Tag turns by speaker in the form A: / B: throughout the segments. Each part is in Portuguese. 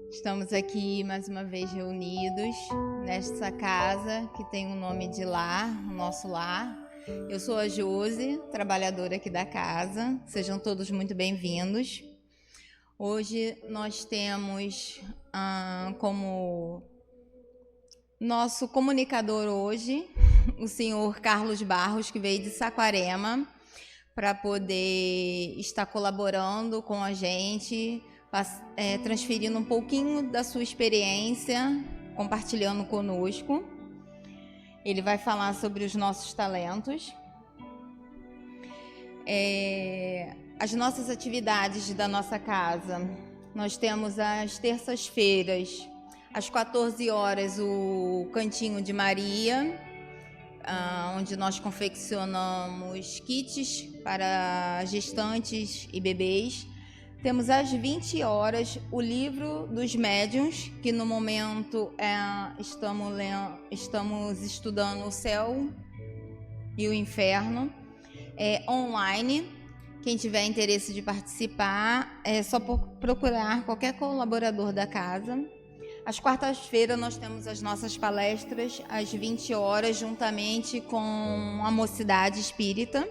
A: Estamos aqui mais uma vez reunidos nesta casa que tem o nome de lar, o nosso lar. Eu sou a Josi, trabalhadora aqui da casa. Sejam todos muito bem-vindos. Hoje nós temos como nosso comunicador hoje o senhor Carlos Barros, que veio de Saquarema, para poder estar colaborando com a gente, transferindo um pouquinho da sua experiência, compartilhando conosco. Ele vai falar sobre os nossos talentos. As nossas atividades da nossa casa, nós temos às terças-feiras, às 14 horas, o Cantinho de Maria, onde nós confeccionamos kits para gestantes e bebês. Temos às 20 horas o livro dos médiuns, que no momento estamos estudando o céu e o inferno. Online. Quem tiver interesse de participar, é só procurar qualquer colaborador da casa. Às quartas-feiras nós temos as nossas palestras às 20 horas, juntamente com a Mocidade Espírita.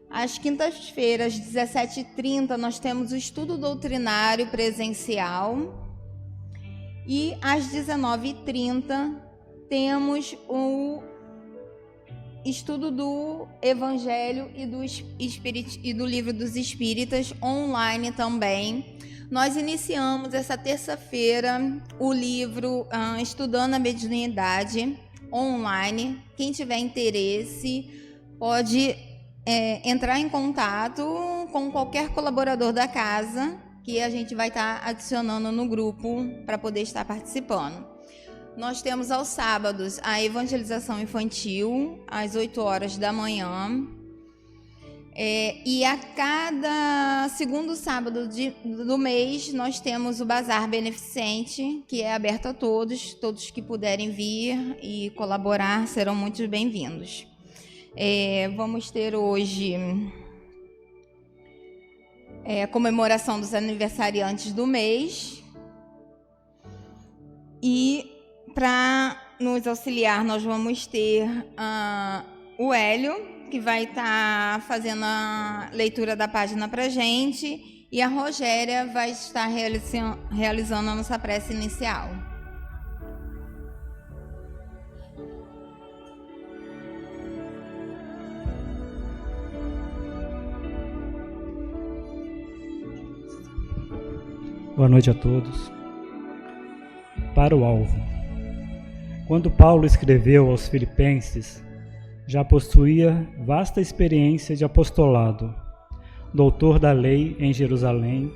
A: Às quintas-feiras, às 17h30, nós temos o estudo doutrinário presencial. E às 19h30 temos o estudo do Evangelho e do Livro dos Espíritas, online também. Nós iniciamos essa terça-feira o livro Estudando a Mediunidade, online. Quem tiver interesse pode entrar em contato com qualquer colaborador da casa, que a gente vai estar adicionando no grupo para poder estar participando. Nós temos aos sábados a evangelização infantil, às 8 horas da manhã. E a cada segundo sábado do mês, nós temos o Bazar Beneficente, que é aberto a todos que puderem vir e colaborar serão muito bem-vindos. Vamos ter hoje a comemoração dos aniversariantes do mês. E para nos auxiliar, nós vamos ter o Hélio, que vai estar fazendo a leitura da página para a gente, e a Rogéria vai estar realizando a nossa prece inicial.
B: Boa noite a todos. Para o alvo. Quando Paulo escreveu aos Filipenses, já possuía vasta experiência de apostolado. Doutor da lei em Jerusalém,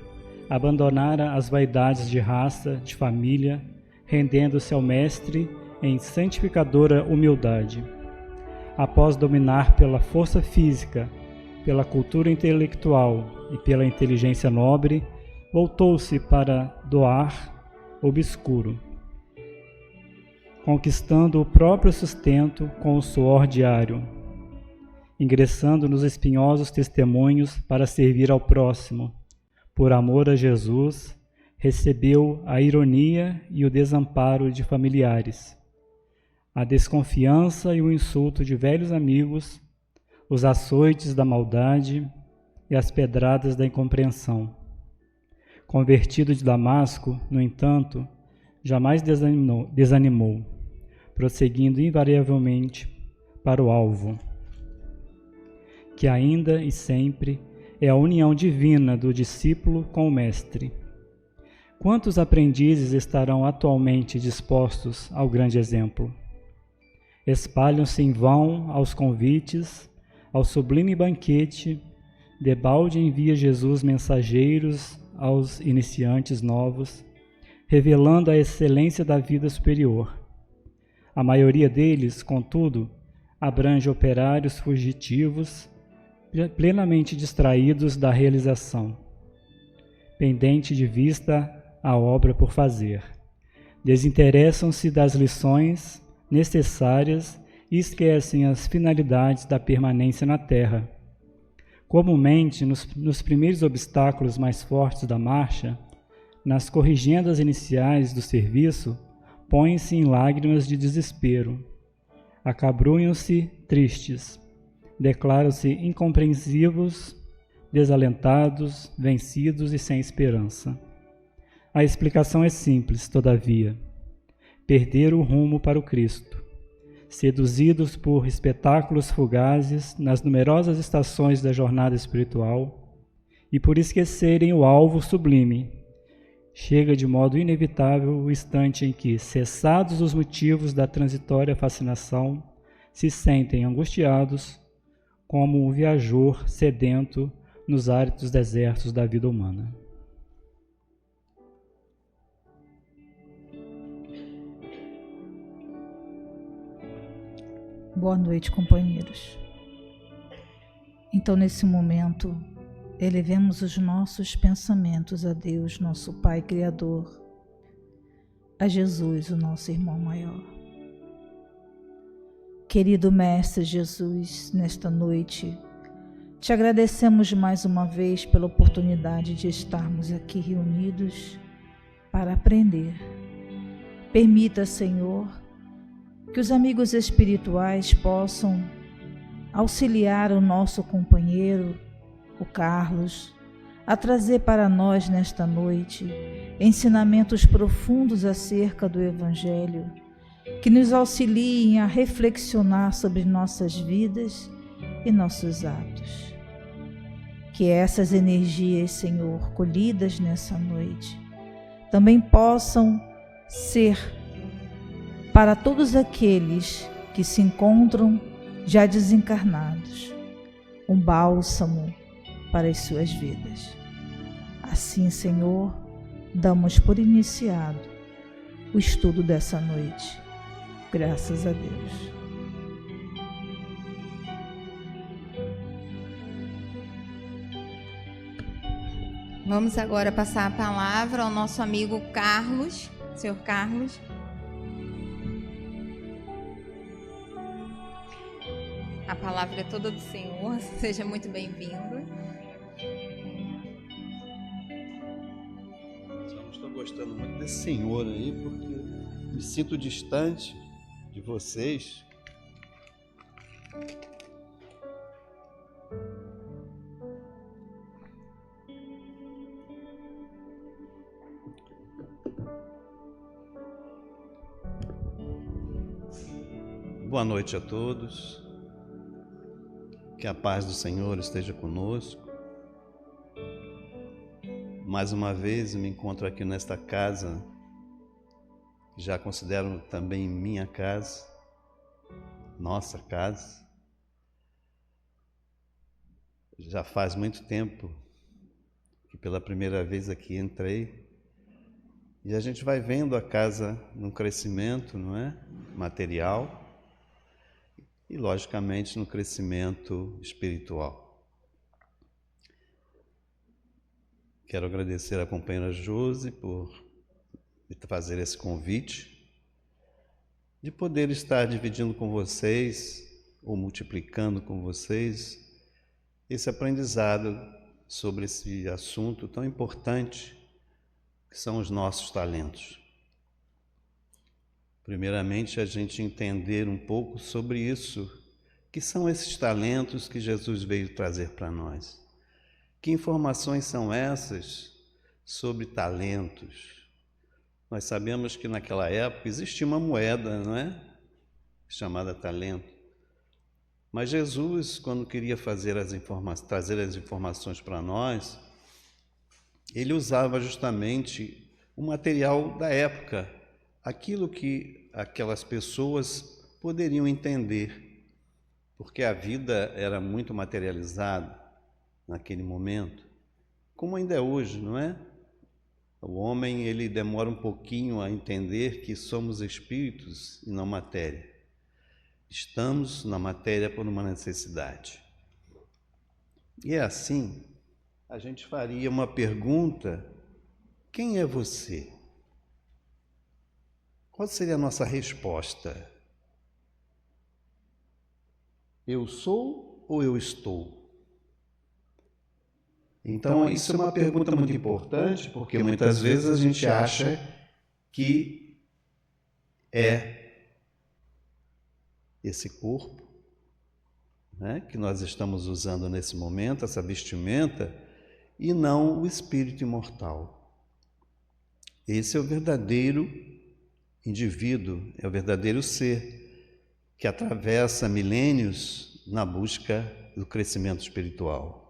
B: abandonara as vaidades de raça, de família, rendendo-se ao Mestre em santificadora humildade. Após dominar pela força física, pela cultura intelectual e pela inteligência nobre, voltou-se para doar obscuro, conquistando o próprio sustento com o suor diário, ingressando nos espinhosos testemunhos para servir ao próximo. Por amor a Jesus, recebeu a ironia e o desamparo de familiares, a desconfiança e o insulto de velhos amigos, os açoites da maldade e as pedradas da incompreensão. Convertido de Damasco, no entanto, jamais desanimou, prosseguindo invariavelmente para o alvo, que ainda e sempre é a união divina do discípulo com o Mestre. Quantos aprendizes estarão atualmente dispostos ao grande exemplo? Espalham-se em vão aos convites, ao sublime banquete, debalde envia Jesus mensageiros aos iniciantes novos, revelando a excelência da vida superior. A maioria deles, contudo, abrange operários fugitivos, plenamente distraídos da realização, pendente de vista a obra por fazer. Desinteressam-se das lições necessárias e esquecem as finalidades da permanência na terra. Comumente, nos primeiros obstáculos mais fortes da marcha, nas corrigendas iniciais do serviço, põem-se em lágrimas de desespero, acabrunham-se tristes, declaram-se incompreensivos, desalentados, vencidos e sem esperança. A explicação é simples, todavia. Perderam o rumo para o Cristo. Seduzidos por espetáculos fugazes nas numerosas estações da jornada espiritual e por esquecerem o alvo sublime, chega de modo inevitável o instante em que, cessados os motivos da transitória fascinação, se sentem angustiados como um viajor sedento nos áridos desertos da vida humana.
C: Boa noite, companheiros. Então, nesse momento, elevemos os nossos pensamentos a Deus, nosso Pai Criador, a Jesus, o nosso irmão maior. Querido Mestre Jesus, nesta noite, te agradecemos mais uma vez pela oportunidade de estarmos aqui reunidos para aprender. Permita, Senhor, que os amigos espirituais possam auxiliar o nosso companheiro, o Carlos, a trazer para nós nesta noite ensinamentos profundos acerca do Evangelho, que nos auxiliem a reflexionar sobre nossas vidas e nossos atos. Que essas energias, Senhor, colhidas nessa noite, também possam ser para todos aqueles que se encontram já desencarnados, um bálsamo para as suas vidas. Assim, Senhor, damos por iniciado o estudo dessa noite. Graças a Deus.
A: Vamos agora passar a palavra ao nosso amigo Carlos, Senhor Carlos. A palavra é toda do Senhor, seja muito bem-vindo.
D: Estou gostando muito desse senhor aí, porque me sinto distante de vocês. Boa noite a todos. Que a paz do Senhor esteja conosco. Mais uma vez me encontro aqui nesta casa, que já considero também minha casa, nossa casa. Já faz muito tempo que pela primeira vez aqui entrei, e a gente vai vendo a casa num crescimento, não é? Material. E, logicamente, no crescimento espiritual. Quero agradecer à companheira Josi por fazer esse convite, de poder estar dividindo com vocês, ou multiplicando com vocês, esse aprendizado sobre esse assunto tão importante, que são os nossos talentos. Primeiramente, a gente entender um pouco sobre isso, que são esses talentos que Jesus veio trazer para nós. Que informações são essas sobre talentos? Nós sabemos que naquela época existia uma moeda, não é? Chamada talento. Mas Jesus, quando queria trazer as informações para nós, ele usava justamente o material da época, aquilo que aquelas pessoas poderiam entender, porque a vida era muito materializada naquele momento, como ainda é hoje, não é? O homem, ele demora um pouquinho a entender que somos espíritos e não matéria. Estamos na matéria por uma necessidade. E é assim, a gente faria uma pergunta: quem é você? Qual seria a nossa resposta? Eu sou ou eu estou? Então, isso é uma pergunta muito importante, porque muitas vezes a gente acha que é esse corpo, né, que nós estamos usando nesse momento, essa vestimenta, e não o espírito imortal. Esse é o verdadeiro indivíduo, é o verdadeiro ser que atravessa milênios na busca do crescimento espiritual,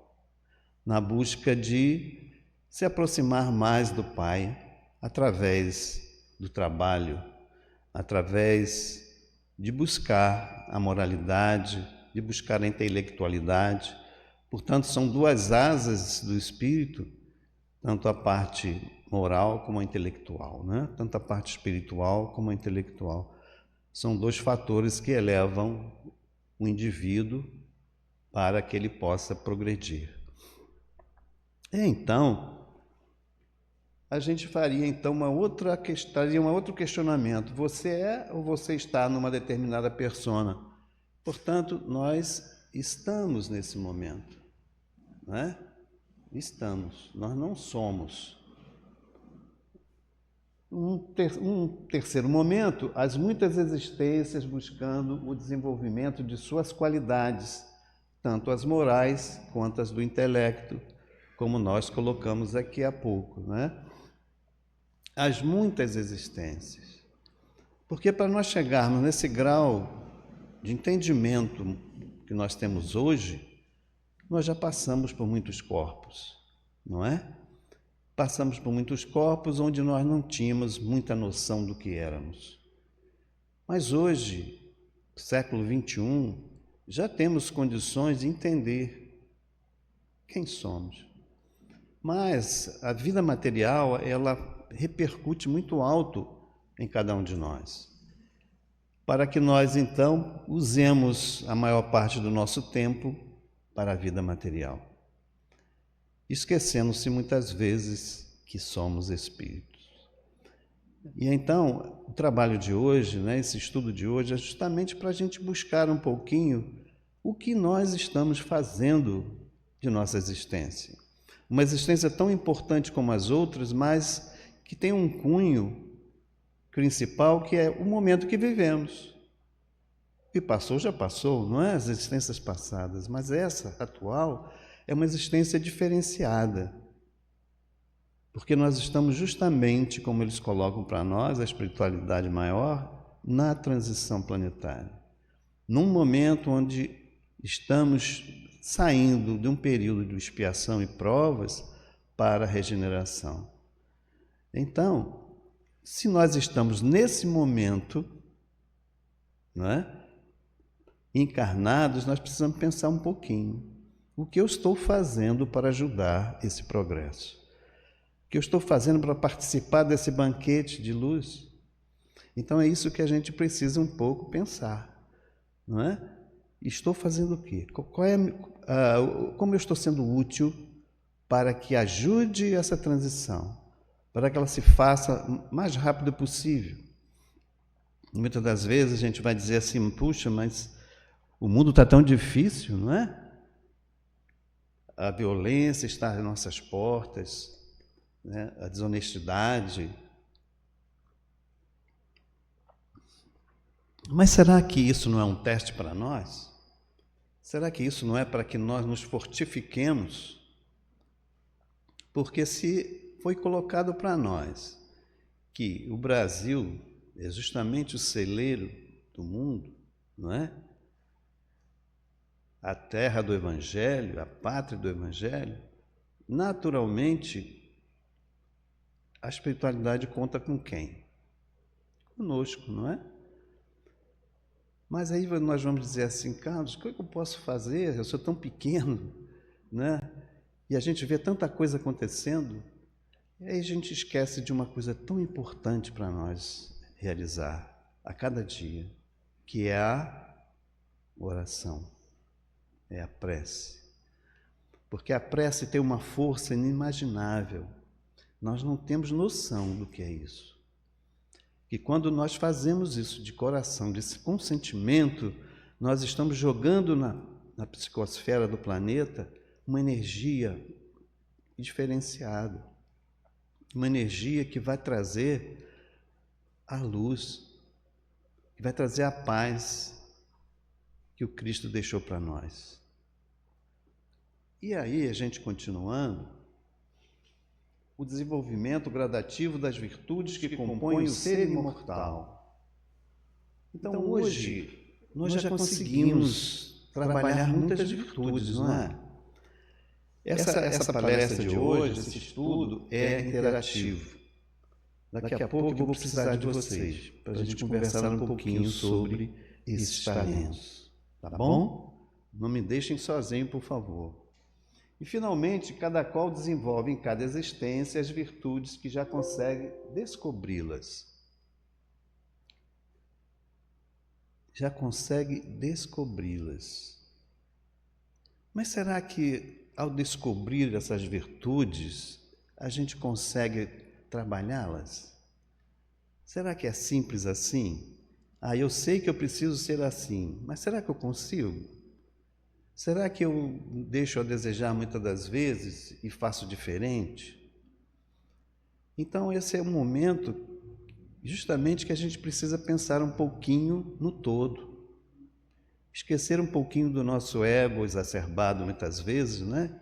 D: na busca de se aproximar mais do Pai através do trabalho, através de buscar a moralidade, de buscar a intelectualidade. Portanto, são duas asas do espírito, tanto a parte moral como a intelectual, né? Tanto a parte espiritual como a intelectual. São dois fatores que elevam o indivíduo para que ele possa progredir. Então, a gente faria então um outro questionamento. Você é ou você está numa determinada persona? Portanto, nós estamos nesse momento, não é? Estamos, nós não somos. Um terceiro momento, as muitas existências buscando o desenvolvimento de suas qualidades, tanto as morais quanto as do intelecto, como nós colocamos aqui há pouco, né? As muitas existências. Porque para nós chegarmos nesse grau de entendimento que nós temos hoje, nós já passamos por muitos corpos, não é? Passamos por muitos corpos onde nós não tínhamos muita noção do que éramos. Mas hoje, século XXI, já temos condições de entender quem somos. Mas a vida material, ela repercute muito alto em cada um de nós. Para que nós, então, usemos a maior parte do nosso tempo para a vida material, esquecendo-se muitas vezes que somos espíritos. E então, o trabalho de hoje, né, esse estudo de hoje, é justamente para a gente buscar um pouquinho o que nós estamos fazendo de nossa existência. Uma existência tão importante como as outras, mas que tem um cunho principal, que é o momento que vivemos. O que passou, já passou, não é as existências passadas, mas essa atual é uma existência diferenciada, porque nós estamos justamente, como eles colocam para nós, a espiritualidade maior, na transição planetária. Num momento onde estamos saindo de um período de expiação e provas para a regeneração. Então, se nós estamos nesse momento, não é? Encarnados, nós precisamos pensar um pouquinho. O que eu estou fazendo para ajudar esse progresso? O que eu estou fazendo para participar desse banquete de luz? Então é isso que a gente precisa um pouco pensar, não é? Estou fazendo o quê? Como eu estou sendo útil para que ajude essa transição, para que ela se faça o mais rápido possível? Muitas das vezes a gente vai dizer assim, puxa, mas o mundo está tão difícil, não é? A violência está às nossas portas, né? A desonestidade. Mas será que isso não é um teste para nós? Será que isso não é para que nós nos fortifiquemos? Porque se foi colocado para nós que o Brasil é justamente o celeiro do mundo, não é? A terra do Evangelho, a pátria do Evangelho, naturalmente, a espiritualidade conta com quem? Conosco, não é? Mas aí nós vamos dizer assim, Carlos, o que eu posso fazer? Eu sou tão pequeno, né? E a gente vê tanta coisa acontecendo, e aí a gente esquece de uma coisa tão importante para nós realizar a cada dia, que é a oração. É a prece. Porque a prece tem uma força inimaginável. Nós não temos noção do que é isso. E quando nós fazemos isso de coração, desse consentimento, nós estamos jogando na psicosfera do planeta uma energia e diferenciado. Uma energia que vai trazer a luz, que vai trazer a paz que o Cristo deixou para nós. E aí, a gente continuando, o desenvolvimento gradativo das virtudes que compõem o ser imortal. Então, hoje, nós já conseguimos trabalhar muitas virtudes, não é? Essa palestra de hoje, esse estudo, é interativo. Daqui a pouco eu vou precisar de vocês, para a gente conversar um pouquinho sobre esses talentos. Tá bom? Não me deixem sozinho, por favor. E, finalmente, cada qual desenvolve em cada existência as virtudes que já consegue descobri-las. Já consegue descobri-las. Mas será que, ao descobrir essas virtudes, a gente consegue trabalhá-las? Será que é simples assim? Eu sei que eu preciso ser assim, mas será que eu consigo? Será que eu deixo a desejar muitas das vezes e faço diferente? Então, esse é o momento justamente que a gente precisa pensar um pouquinho no todo. Esquecer um pouquinho do nosso ego exacerbado muitas vezes, né?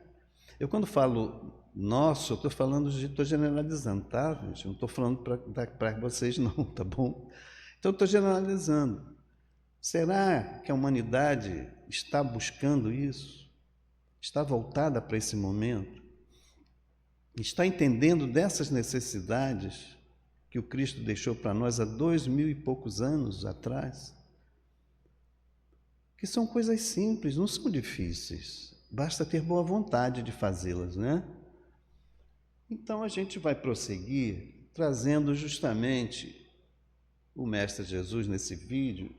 D: Eu, quando falo nosso, eu estou falando, estou generalizando, tá, gente? Não estou falando para vocês não, tá bom? Então, estou generalizando. Será que a humanidade está buscando isso? Está voltada para esse momento? Está entendendo dessas necessidades que o Cristo deixou para nós há 2000 e poucos anos atrás? Que são coisas simples, não são difíceis. Basta ter boa vontade de fazê-las, né? Então, a gente vai prosseguir trazendo justamente o Mestre Jesus nesse vídeo,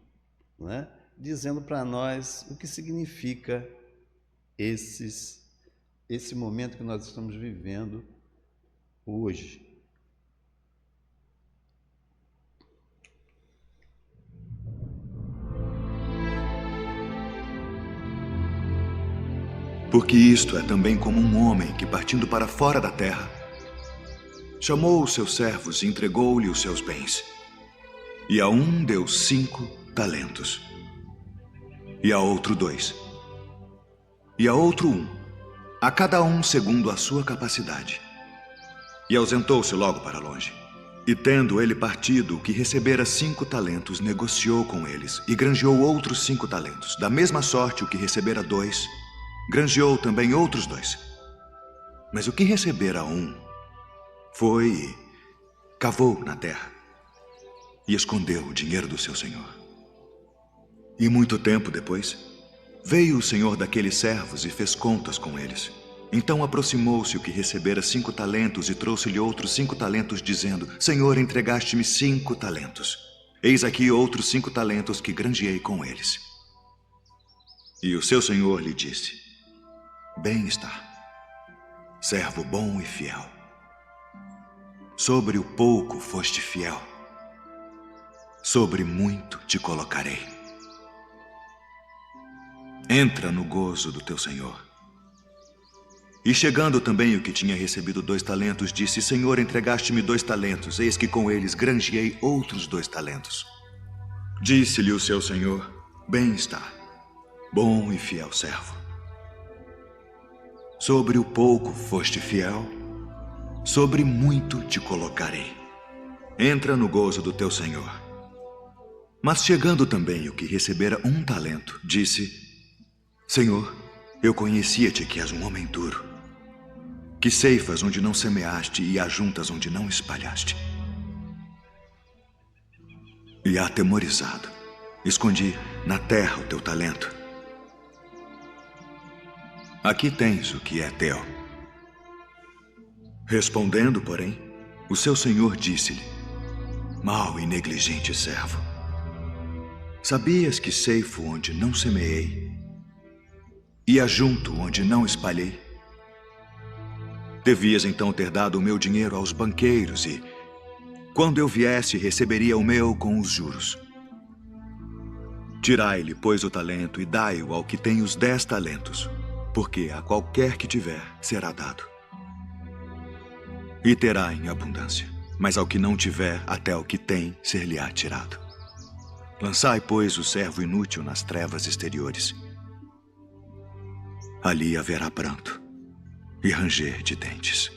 D: né, dizendo para nós o que significa esse momento que nós estamos vivendo hoje.
E: Porque isto é também como um homem que, partindo para fora da terra, chamou os seus servos e entregou-lhe os seus bens. E a um deu 5 talentos, e a outro 2, e a outro 1, a cada um segundo a sua capacidade. E ausentou-se logo para longe. E tendo ele partido, o que recebera 5 talentos, negociou com eles, e granjeou outros 5 talentos. Da mesma sorte, o que recebera 2, granjeou também outros 2. Mas o que recebera 1, foi e cavou na terra, e escondeu o dinheiro do seu senhor. E muito tempo depois, veio o senhor daqueles servos e fez contas com eles. Então aproximou-se o que recebera 5 talentos e trouxe-lhe outros 5 talentos, dizendo: Senhor, entregaste-me 5 talentos. Eis aqui outros 5 talentos que granjeei com eles. E o seu senhor lhe disse: Bem está, servo bom e fiel. Sobre o pouco foste fiel, sobre muito te colocarei. Entra no gozo do teu senhor. E chegando também o que tinha recebido 2 talentos, disse: Senhor, entregaste-me 2 talentos, eis que com eles granjeei outros 2 talentos. Disse-lhe o seu senhor: Bem está, bom e fiel servo. Sobre o pouco foste fiel, sobre muito te colocarei. Entra no gozo do teu senhor. Mas chegando também o que recebera 1 talento, disse: Senhor, eu conhecia-te que és um homem duro, que ceifas onde não semeaste e ajuntas onde não espalhaste. E atemorizado, escondi na terra o teu talento. Aqui tens o que é teu. Respondendo, porém, o seu senhor disse-lhe: Mau e negligente servo, sabias que ceifo onde não semeei e ajunto onde não espalhei? Devias então ter dado o meu dinheiro aos banqueiros e, quando eu viesse, receberia o meu com os juros. Tirai-lhe, pois, o talento e dai-o ao que tem os 10 talentos, porque a qualquer que tiver será dado, e terá em abundância. Mas ao que não tiver, até o que tem ser-lhe-á tirado. Lançai, pois, o servo inútil nas trevas exteriores. Ali haverá pranto e ranger de dentes.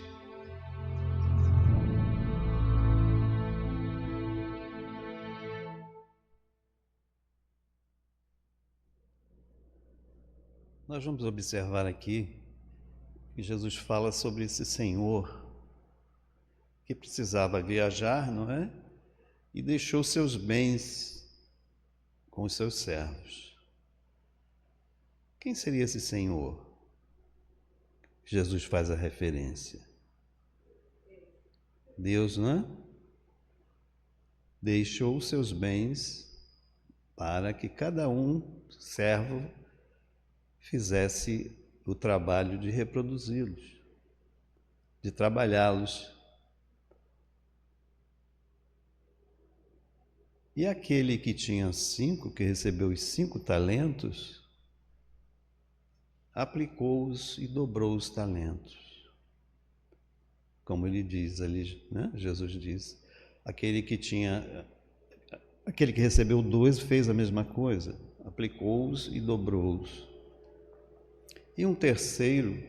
D: Nós vamos observar aqui que Jesus fala sobre esse Senhor que precisava viajar, não é? E deixou seus bens com os seus servos. Quem seria esse Senhor? Jesus faz a referência. Deus, não é? Deixou seus bens para que cada servo, fizesse o trabalho de reproduzi-los, de trabalhá-los. E aquele que tinha 5, que recebeu os 5 talentos, aplicou-os e dobrou os talentos. Como ele diz ali, né? Jesus diz, aquele que recebeu 2 fez a mesma coisa, aplicou-os e dobrou-os. E um terceiro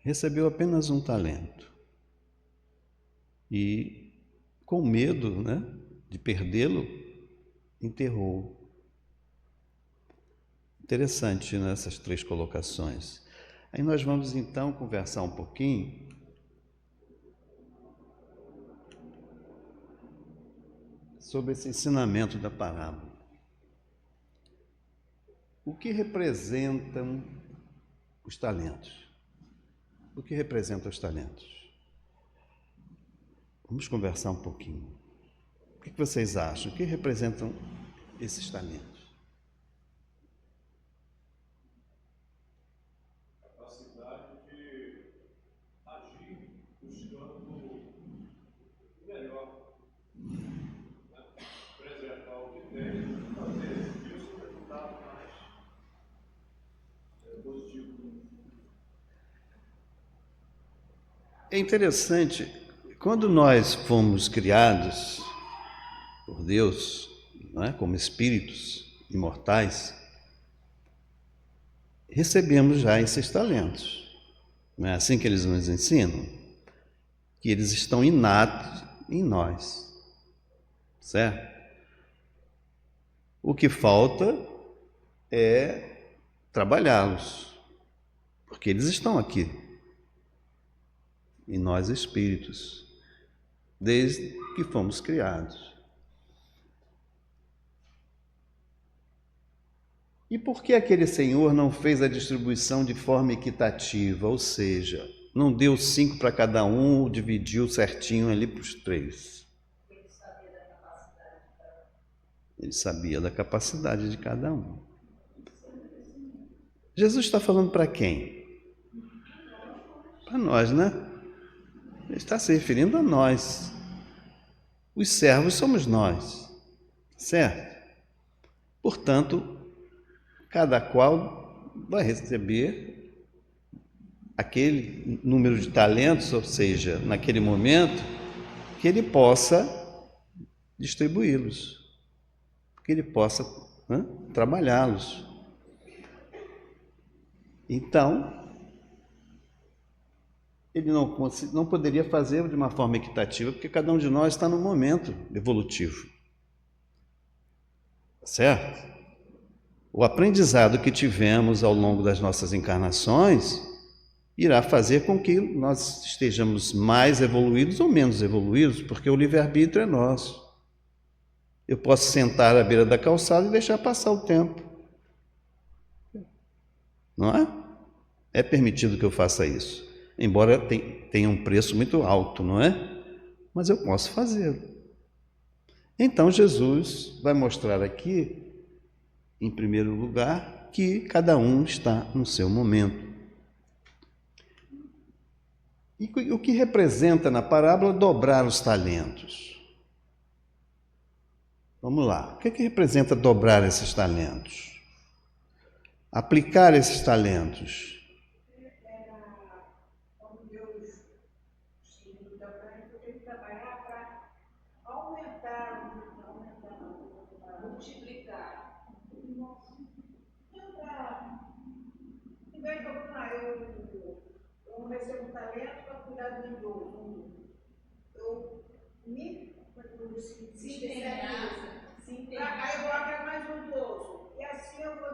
D: recebeu apenas 1 talento. E, com medo, né, de perdê-lo, enterrou. Interessante nessas 3 colocações. Aí nós vamos então conversar um pouquinho sobre esse ensinamento da parábola. O que representam os talentos? O que representam os talentos? Vamos conversar um pouquinho. O que vocês acham? O que representam esses talentos?
F: Capacidade de agir buscando o melhor, né? Preservar o que tem, fazer isso resultado mais positivo.
D: É interessante, quando nós fomos criados por Deus, não é? Como espíritos imortais, recebemos já esses talentos. Não é assim que eles nos ensinam? Que eles estão inatos em nós, certo? O que falta é trabalhá-los, porque eles estão aqui, em nós espíritos, desde que fomos criados. E por que aquele Senhor não fez a distribuição de forma equitativa? Ou seja, não deu 5 para cada um, dividiu certinho ali para os 3. Ele sabia da capacidade de cada um. Jesus está falando para quem? Para nós, né? Ele está se referindo a nós. Os servos somos nós, certo? Portanto, cada qual vai receber aquele número de talentos, ou seja, naquele momento, que ele possa distribuí-los, que ele possa, né, trabalhá-los. Então, ele não poderia fazer de uma forma equitativa, porque cada um de nós está num momento evolutivo, certo? O aprendizado que tivemos ao longo das nossas encarnações irá fazer com que nós estejamos mais evoluídos ou menos evoluídos, porque o livre-arbítrio é nosso. Eu posso sentar à beira da calçada e deixar passar o tempo. Não é? É permitido que eu faça isso, embora tenha um preço muito alto, não é? Mas eu posso fazê-lo. Então Jesus vai mostrar aqui, em primeiro lugar, que cada um está no seu momento. E o que representa na parábola dobrar os talentos? Vamos lá. O que representa dobrar esses talentos? Aplicar esses talentos.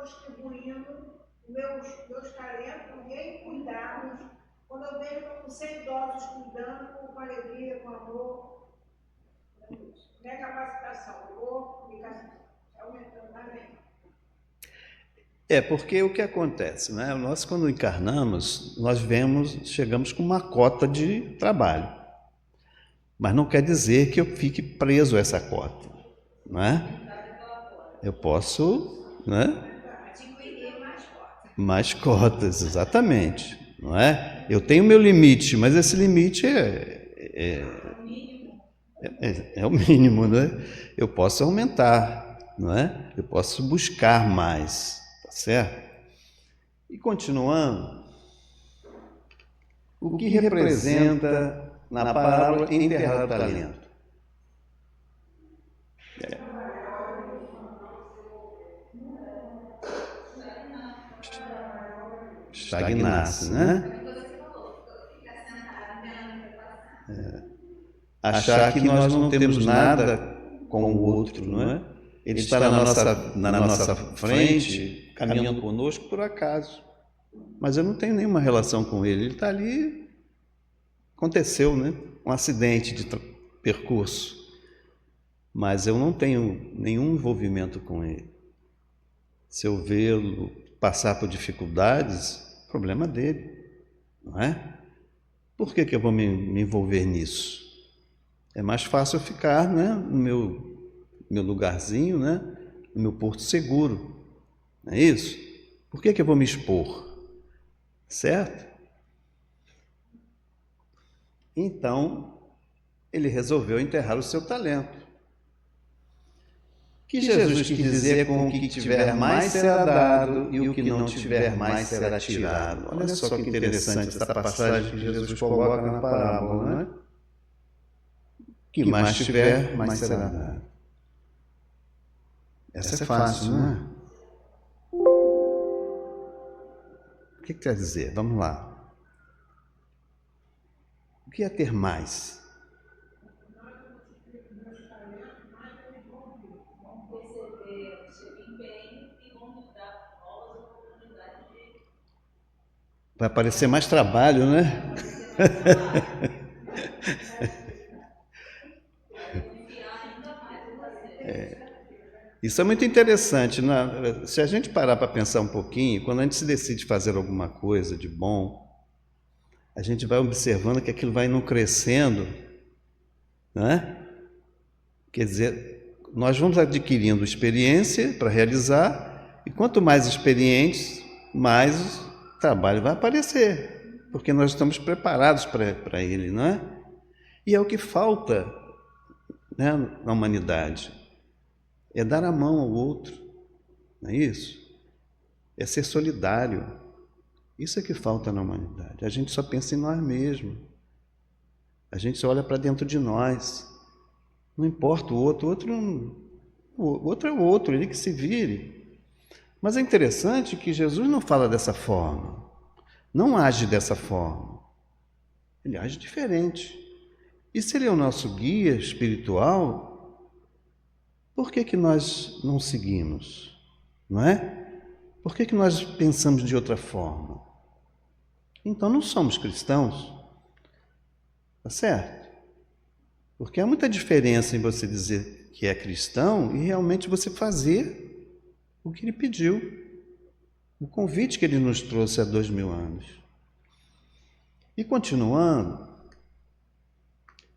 G: distribuindo meus talentos, ninguém cuidar. Quando eu vejo, estou com 100 idosos cuidando, com alegria, com amor. Minha capacitação, eu vou me aumentando também.
D: Porque o que acontece, né? Nós, quando encarnamos, chegamos com uma cota de trabalho. Mas não quer dizer que eu fique preso a essa cota, não é? Eu posso, né? Mais cotas, exatamente, não é? Eu tenho meu limite, mas esse limite é o mínimo, né? Eu posso aumentar, não é? Eu posso buscar mais, tá certo? E continuando, o que representa na parábola enterrar o talento? Estagnar-se, né? Achar que nós não temos nada com o outro, não é? Ele está na nossa frente, caminhando conosco por acaso. Mas eu não tenho nenhuma relação com ele. Ele está ali, aconteceu, né? Um acidente de percurso. Mas eu não tenho nenhum envolvimento com ele. Se eu vê-lo passar por dificuldades, problema dele, não é? Por que eu vou me envolver nisso? É mais fácil eu ficar, né, no meu lugarzinho, né, no meu porto seguro, não é isso? Por que eu vou me expor? Certo? Então, ele resolveu enterrar o seu talento. O que Jesus quis dizer com o que tiver mais será dado e o que não tiver mais será tirado? Olha só que interessante essa passagem que Jesus coloca na parábola, não é? O que mais tiver, mais será dado. Essa é fácil, não é? O que quer dizer? Vamos lá. O que é ter mais? Vai aparecer mais trabalho, né? Isso é muito interessante, né? Se a gente parar para pensar um pouquinho, quando a gente se decide fazer alguma coisa de bom, a gente vai observando que aquilo vai não crescendo, né? Quer dizer, nós vamos adquirindo experiência para realizar, e quanto mais experientes, mais trabalho vai aparecer, porque nós estamos preparados para ele, não é? E é o que falta, né, na humanidade. É dar a mão ao outro, não é isso? É ser solidário. Isso é que falta na humanidade. A gente só pensa em nós mesmos. A gente só olha para dentro de nós. Não importa o outro é o outro, ele que se vire. Mas é interessante que Jesus não fala dessa forma, não age dessa forma. Ele age diferente. E se ele é o nosso guia espiritual, por que nós não seguimos? Não é? Por que nós pensamos de outra forma? Então não somos cristãos. Tá certo? Porque há muita diferença em você dizer que é cristão e realmente você fazer o que ele pediu. O convite que ele nos trouxe há 2000 anos. E continuando,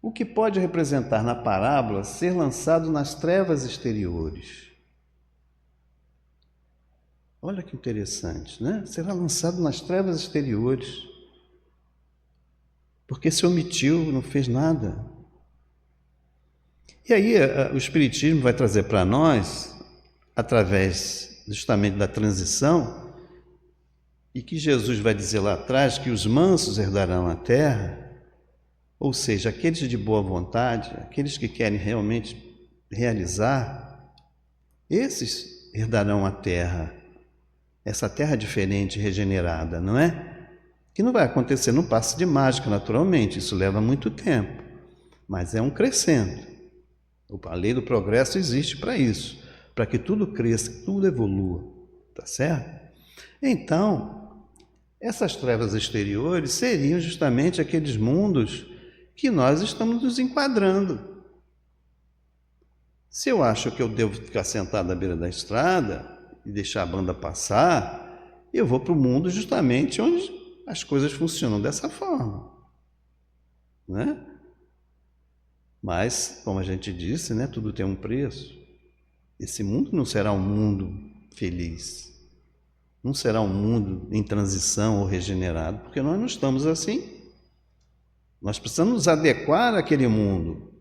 D: o que pode representar na parábola ser lançado nas trevas exteriores? Olha que interessante, né? Será lançado nas trevas exteriores, porque se omitiu, não fez nada. E aí o Espiritismo vai trazer para nós, através justamente da transição, e que Jesus vai dizer lá atrás que os mansos herdarão a terra. Ou seja, aqueles de boa vontade, aqueles que querem realmente realizar, esses herdarão a terra, essa terra diferente, regenerada, não é? Que não vai acontecer num passe de mágica, naturalmente, isso leva muito tempo, mas é um crescendo. A lei do progresso existe para isso, para que tudo cresça, que tudo evolua, tá certo? Então, essas trevas exteriores seriam justamente aqueles mundos que nós estamos nos enquadrando. Se eu acho que eu devo ficar sentado à beira da estrada e deixar a banda passar, eu vou para o mundo justamente onde as coisas funcionam dessa forma, né? Mas, como a gente disse, né, tudo tem um preço. Esse mundo não será um mundo feliz, não será um mundo em transição ou regenerado, porque nós não estamos assim. Nós precisamos nos adequar àquele mundo,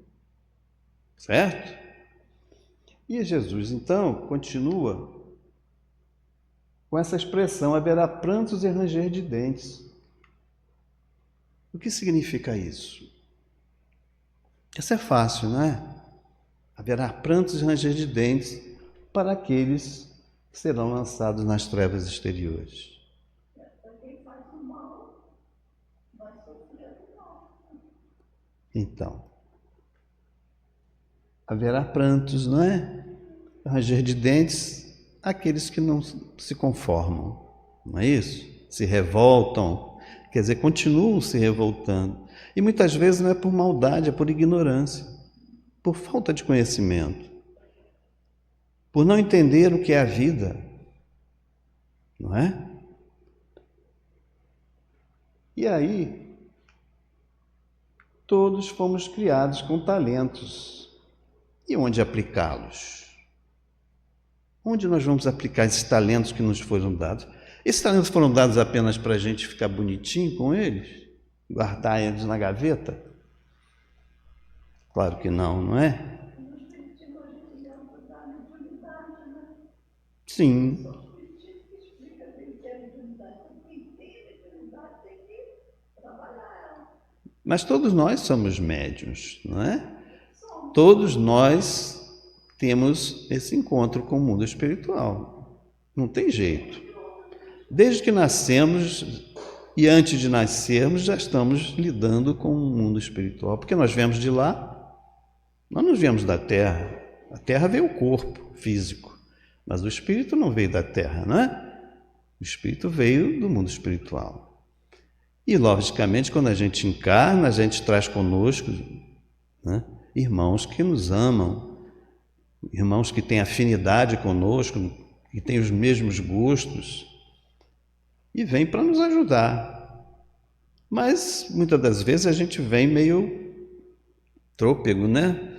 D: certo? E Jesus, então, continua com essa expressão: haverá prantos e ranger de dentes. O que significa isso? Isso é fácil, não é? Haverá prantos e ranger de dentes para aqueles que serão lançados nas trevas exteriores. Então, haverá prantos, não é? Ranger de dentes, aqueles que não se conformam, não é isso? Se revoltam, quer dizer, continuam se revoltando. E muitas vezes não é por maldade, é por ignorância, por falta de conhecimento, por não entender o que é a vida, não é? E aí, todos fomos criados com talentos. E onde aplicá-los? Onde nós vamos aplicar esses talentos que nos foram dados? Esses talentos foram dados apenas para a gente ficar bonitinho com eles? Guardar eles na gaveta? Claro que não, não é? Sim. Mas todos nós somos médiuns, não é? Todos nós temos esse encontro com o mundo espiritual. Não tem jeito. Desde que nascemos e antes de nascermos já estamos lidando com o mundo espiritual, porque nós viemos de lá, nós não viemos da Terra. A Terra veio o corpo físico, mas o espírito não veio da Terra, não é? O espírito veio do mundo espiritual. E, logicamente, quando a gente encarna, a gente traz conosco, né, irmãos que nos amam, irmãos que têm afinidade conosco, que têm os mesmos gostos, e vêm para nos ajudar. Mas, muitas das vezes, a gente vem meio trôpego, né?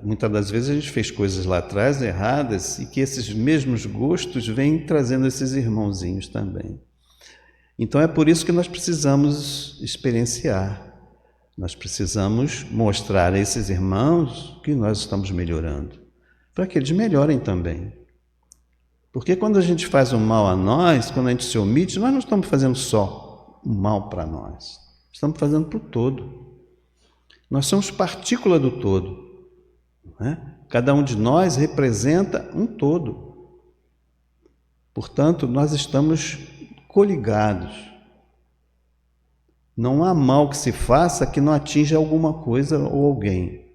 D: Muitas das vezes a gente fez coisas lá atrás erradas e que esses mesmos gostos vêm trazendo esses irmãozinhos também. Então é por isso que nós precisamos experienciar, nós precisamos mostrar a esses irmãos que nós estamos melhorando, para que eles melhorem também. Porque quando a gente faz um mal a nós, quando a gente se omite, nós não estamos fazendo só um mal para nós, estamos fazendo para o todo. Nós somos partícula do todo, não é? Cada um de nós representa um todo. Portanto, nós estamos coligados. Não há mal que se faça que não atinja alguma coisa ou alguém.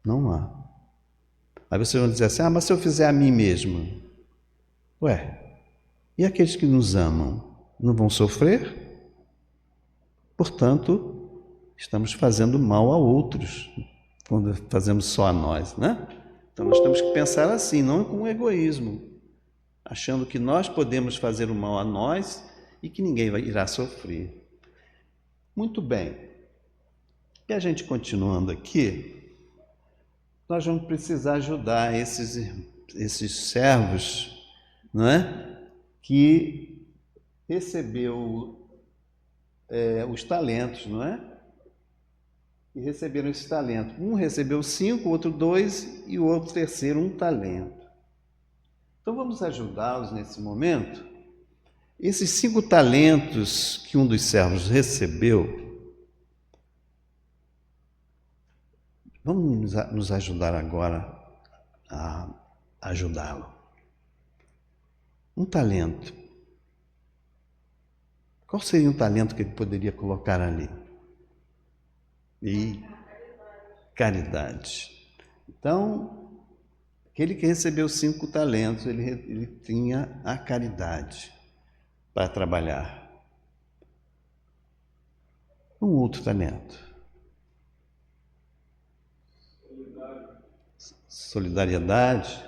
D: Não há. Aí vocês vão dizer assim: mas se eu fizer a mim mesmo? Ué, e aqueles que nos amam não vão sofrer? Portanto, estamos fazendo mal a outros quando fazemos só a nós, né? Então nós temos que pensar assim, não com egoísmo, achando que nós podemos fazer o mal a nós e que ninguém irá sofrer. Muito bem. E a gente continuando aqui, nós vamos precisar ajudar esses servos, não é? Que recebeu os talentos, não é? E receberam esse talento. Um recebeu 5, o outro 2 e o outro terceiro 1 talento. Então vamos ajudá-los nesse momento. Esses 5 talentos que um dos servos recebeu, vamos nos ajudar agora a ajudá-lo. 1 talento. Qual seria um talento que ele poderia colocar ali? E caridade. Então, Aquele que recebeu 5 talentos, ele tinha a caridade para trabalhar. Um outro talento. Solidariedade.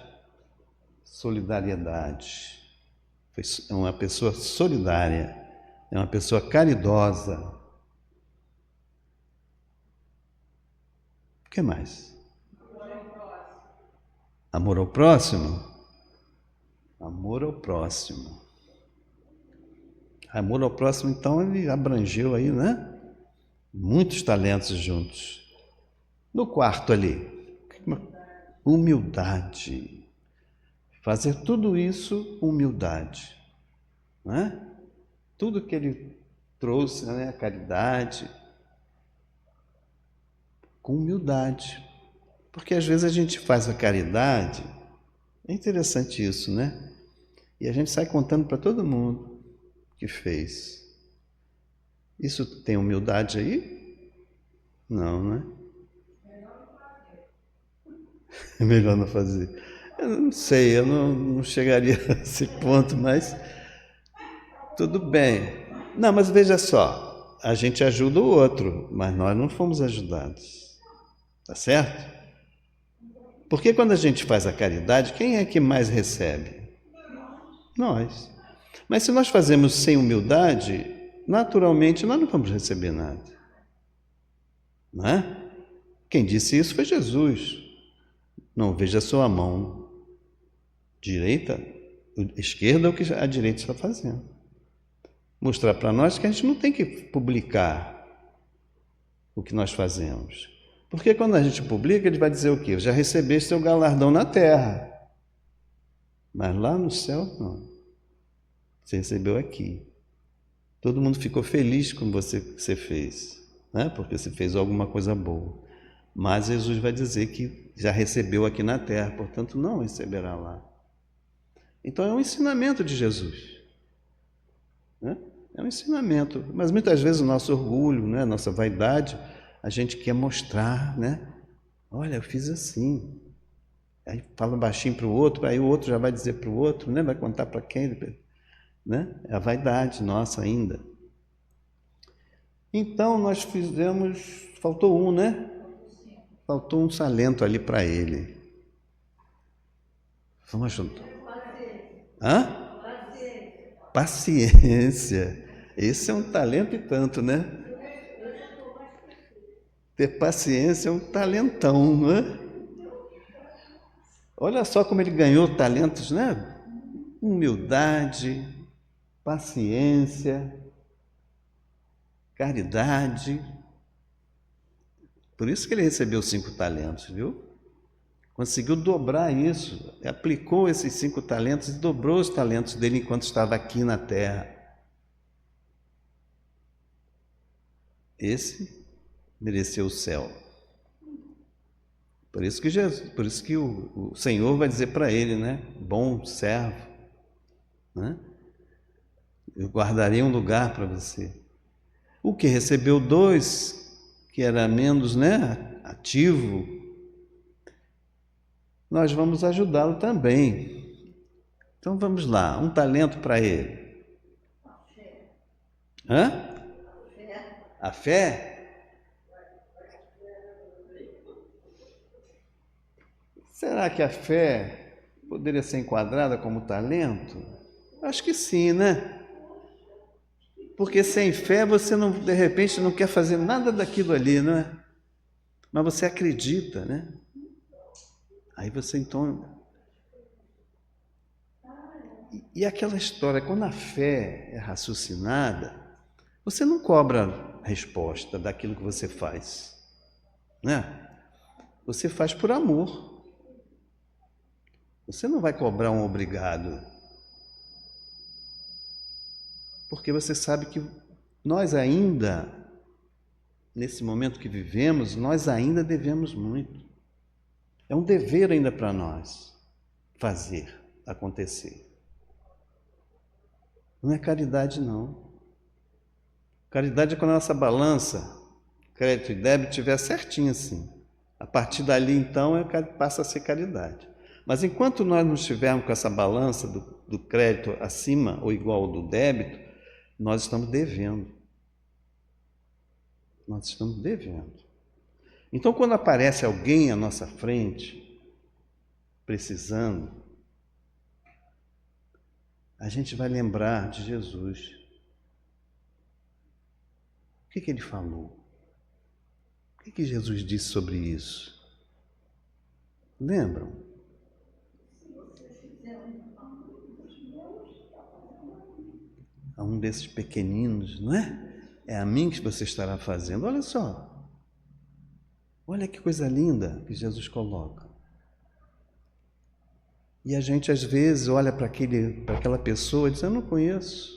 D: Solidariedade. É uma pessoa solidária, é uma pessoa caridosa. O que mais? Amor ao próximo? Amor ao próximo. Amor ao próximo, então, ele abrangeu aí, né? Muitos talentos juntos. No quarto ali, humildade. Fazer tudo isso com humildade. Né? Tudo que ele trouxe, né? A caridade, com humildade. Porque às vezes a gente faz a caridade, é interessante isso, né? E a gente sai contando para todo mundo que fez. Isso tem humildade aí? Não, né? É melhor não fazer. Eu não sei, eu não chegaria a esse ponto, mas tudo bem. Não, mas veja só, a gente ajuda o outro, mas nós não fomos ajudados. Tá certo? Porque quando a gente faz a caridade, quem é que mais recebe? Nós. Mas se nós fazemos sem humildade, naturalmente nós não vamos receber nada. Não é? Quem disse isso foi Jesus. Não veja a sua mão direita, esquerda, o que a direita está fazendo. Mostrar para nós que a gente não tem que publicar o que nós fazemos. Porque quando a gente publica, ele vai dizer o quê? Já recebeste seu galardão na terra. Mas lá no céu, não. Você recebeu aqui. Todo mundo ficou feliz com você fez, né? Porque você fez alguma coisa boa. Mas Jesus vai dizer que já recebeu aqui na terra, portanto não receberá lá. Então é um ensinamento de Jesus. Né? É um ensinamento. Mas muitas vezes o nosso orgulho, né? A nossa vaidade, a gente quer mostrar, né? Olha, eu fiz assim. Aí fala baixinho para o outro, aí o outro já vai dizer para o outro, né? Vai contar para quem? Né? É a vaidade nossa ainda. Então nós fizemos, faltou um, né? Faltou um talento ali para ele. Vamos junto. Hã? Paciência. Esse é um talento e tanto, né? Ter paciência é um talentão, né? Olha só como ele ganhou talentos, né? Humildade, paciência, caridade. Por isso que ele recebeu 5 talentos, viu? Conseguiu dobrar isso, aplicou esses 5 talentos e dobrou os talentos dele enquanto estava aqui na terra. Esse mereceu o céu. Por isso que o Senhor vai dizer para ele, né? Bom servo, né? Eu guardarei um lugar para você. O que recebeu 2, que era menos, né, ativo, nós vamos ajudá-lo também. Então vamos lá, um talento para ele. Hã? A fé? Será que a fé poderia ser enquadrada como talento? Acho que sim, né? Porque sem fé você não, de repente não quer fazer nada daquilo ali, não é? Mas você acredita, né? Aí você então... E aquela história, quando a fé é raciocinada, você não cobra resposta daquilo que você faz, né? Você faz por amor. Você não vai cobrar um obrigado. Porque você sabe que nós ainda, nesse momento que vivemos, nós ainda devemos muito. É um dever ainda para nós fazer acontecer. Não é caridade, não. Caridade é quando a nossa balança, crédito e débito, estiver certinho assim. A partir dali, então, passa a ser caridade. Mas enquanto nós não estivermos com essa balança do crédito acima ou igual ao do débito, nós estamos devendo. Nós estamos devendo. Então, quando aparece alguém à nossa frente, precisando, a gente vai lembrar de Jesus. O que ele falou? O que Jesus disse sobre isso? Lembram? A um desses pequeninos, não é? É a mim que você estará fazendo. Olha só. Olha que coisa linda que Jesus coloca. E a gente às vezes olha para aquela pessoa e diz, eu não conheço.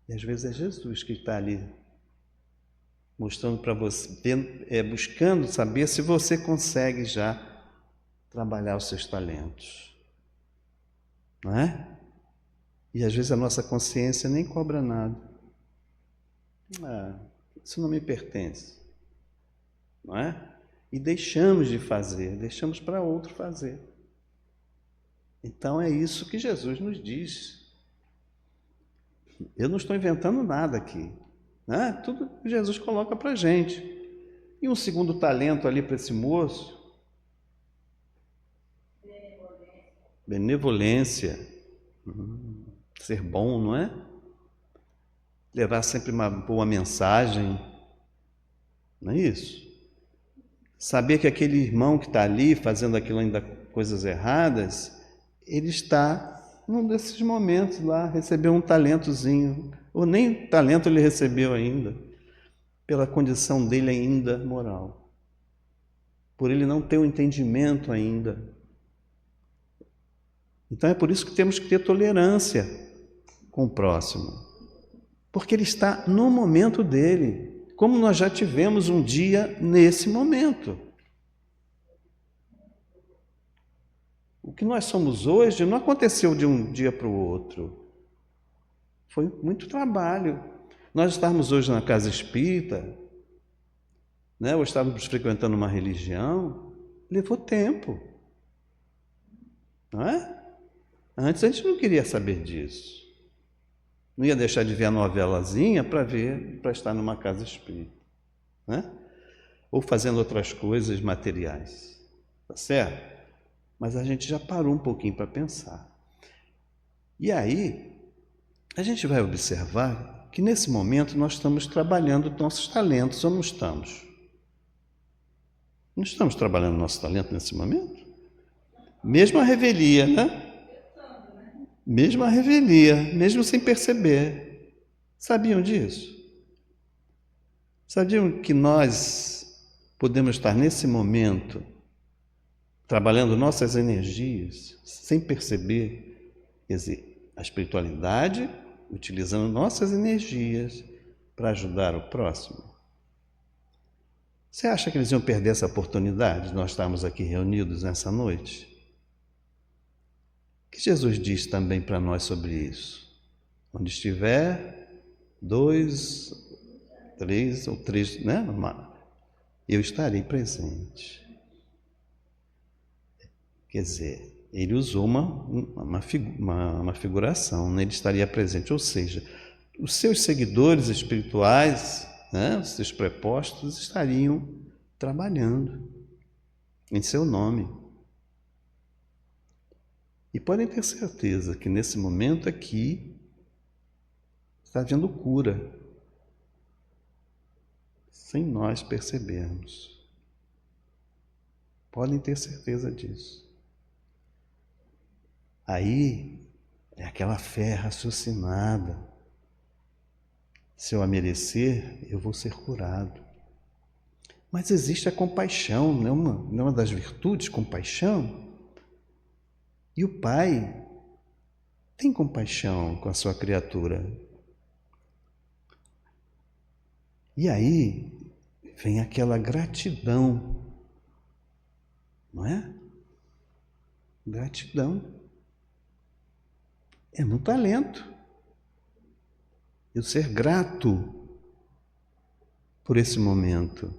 D: E às vezes é Jesus que está ali mostrando para você, buscando saber se você consegue já trabalhar os seus talentos. Não é? E às vezes a nossa consciência nem cobra nada. Isso não me pertence. Não é? E deixamos de fazer, deixamos para outro fazer. Então é isso que Jesus nos diz. Eu não estou inventando nada aqui. Né? Tudo que Jesus coloca para a gente. E um segundo talento ali para esse moço? Benevolência. Ser bom, não é? Levar sempre uma boa mensagem. Não é isso? Saber que aquele irmão que está ali fazendo aquilo ainda coisas erradas, ele está num desses momentos lá, recebeu um talentozinho, ou nem talento ele recebeu ainda, pela condição dele ainda moral, por ele não ter o entendimento ainda. Então é por isso que temos que ter tolerância com o próximo, porque ele está no momento dele, como nós já tivemos um dia nesse momento. O que nós somos hoje não aconteceu de um dia para o outro. Foi muito trabalho. Nós estávamos hoje na casa espírita, né? Ou estávamos frequentando uma religião, levou tempo. Não é? Antes a gente não queria saber disso. Não ia deixar de ver a novelazinha para estar numa casa espírita, né? Ou fazendo outras coisas materiais, tá certo? Mas a gente já parou um pouquinho para pensar. E aí, a gente vai observar que nesse momento nós estamos trabalhando nossos talentos, ou não estamos? Não estamos trabalhando nosso talento nesse momento? Mesmo a revelia, né? Mesmo a revelia, mesmo sem perceber. Sabiam disso? Sabiam que nós podemos estar nesse momento trabalhando nossas energias sem perceber? Quer dizer, a espiritualidade utilizando nossas energias para ajudar o próximo. Você acha que eles iam perder essa oportunidade de nós estarmos aqui reunidos nessa noite? O que Jesus diz também para nós sobre isso? Onde estiver 2, 3 ou 3, né? Eu estarei presente. Quer dizer, ele usou uma figuração, né? Ele estaria presente, ou seja, os seus seguidores espirituais, né? Os seus prepostos estariam trabalhando em seu nome. E podem ter certeza que nesse momento aqui está havendo cura, sem nós percebermos. Podem ter certeza disso. Aí é aquela fé raciocinada. Se eu a merecer, eu vou ser curado. Mas existe a compaixão, não é uma das virtudes, compaixão? E o Pai tem compaixão com a sua criatura. E aí vem aquela gratidão, não é? Gratidão. É um talento. Eu ser grato por esse momento.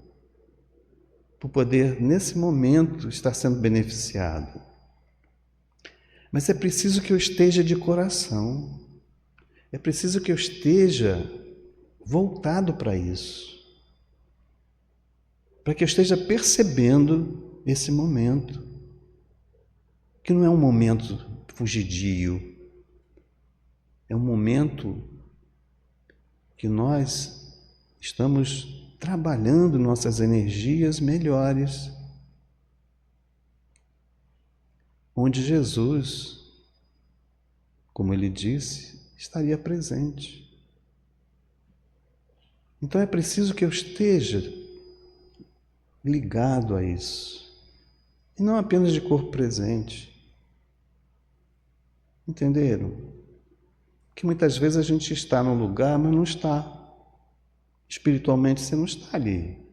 D: por poder, nesse momento, estar sendo beneficiado. Mas é preciso que eu esteja de coração. É preciso que eu esteja voltado para isso. Para que eu esteja percebendo esse momento. Que não é um momento fugidio. É um momento que nós estamos trabalhando nossas energias melhores. Onde Jesus, como ele disse, estaria presente. Então é preciso que eu esteja ligado a isso. E não apenas de corpo presente. Entenderam? Que muitas vezes a gente está num lugar, mas não está. Espiritualmente você não está ali.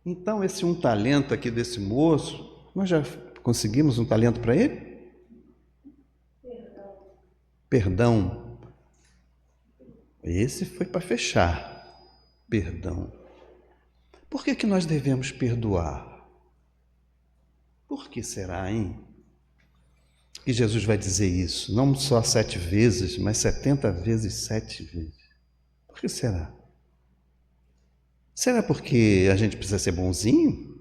D: Então esse um talento aqui desse moço, nós já conseguimos um talento para ele? Perdão. Esse foi para fechar. Perdão. Por que nós devemos perdoar? Por que será, hein? Que Jesus vai dizer isso, não só 7 vezes, mas 70 vezes 7 vezes. Por que será? Será porque a gente precisa ser bonzinho?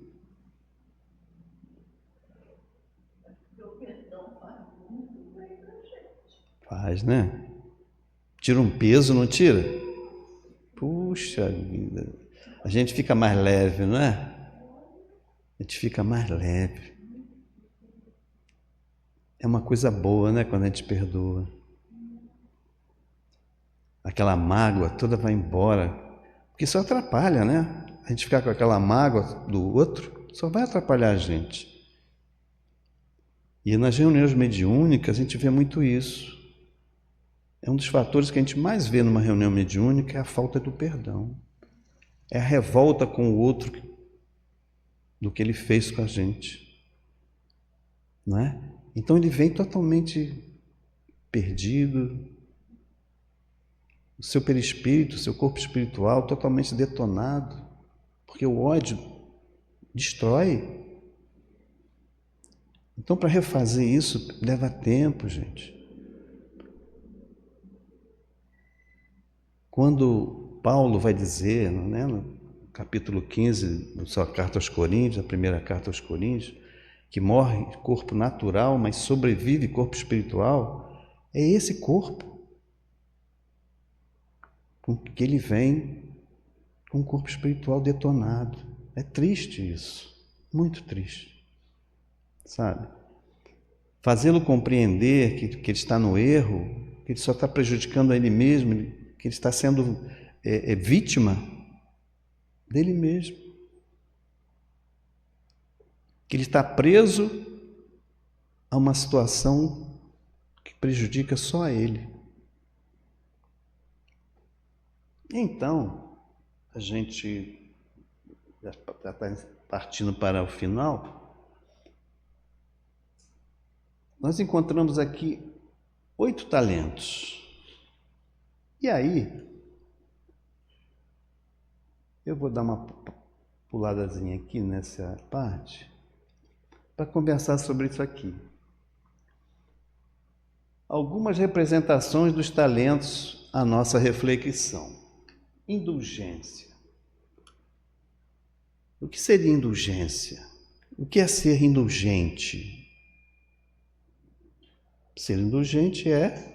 D: Faz, né? Tira um peso, não tira? Puxa vida, a gente fica mais leve, não é? A gente fica mais leve. É uma coisa boa, né, quando a gente perdoa. Aquela mágoa toda vai embora, porque isso atrapalha, né? A gente ficar com aquela mágoa do outro, só vai atrapalhar a gente. E nas reuniões mediúnicas a gente vê muito isso. É um dos fatores que a gente mais vê numa reunião mediúnica, é a falta do perdão. É a revolta com o outro do que ele fez com a gente. Não é? Então ele vem totalmente perdido, o seu perispírito, o seu corpo espiritual totalmente detonado, porque o ódio destrói. Então, para refazer isso, leva tempo, gente. Quando Paulo vai dizer, né, no capítulo 15 da sua carta aos Coríntios, a primeira carta aos Coríntios, que morre corpo natural, mas sobrevive corpo espiritual, é esse corpo com que ele vem com o corpo espiritual detonado. É triste isso, muito triste, sabe? Fazê-lo compreender que ele está no erro, que ele só está prejudicando a ele mesmo, que ele está sendo vítima dele mesmo. Que ele está preso a uma situação que prejudica só a ele. Então, a gente já está partindo para o final. Nós encontramos aqui 8 talentos. E aí, eu vou dar uma puladazinha aqui nessa parte, para conversar sobre isso aqui. Algumas representações dos talentos à nossa reflexão. Indulgência. O que seria indulgência? O que é ser indulgente? Ser indulgente é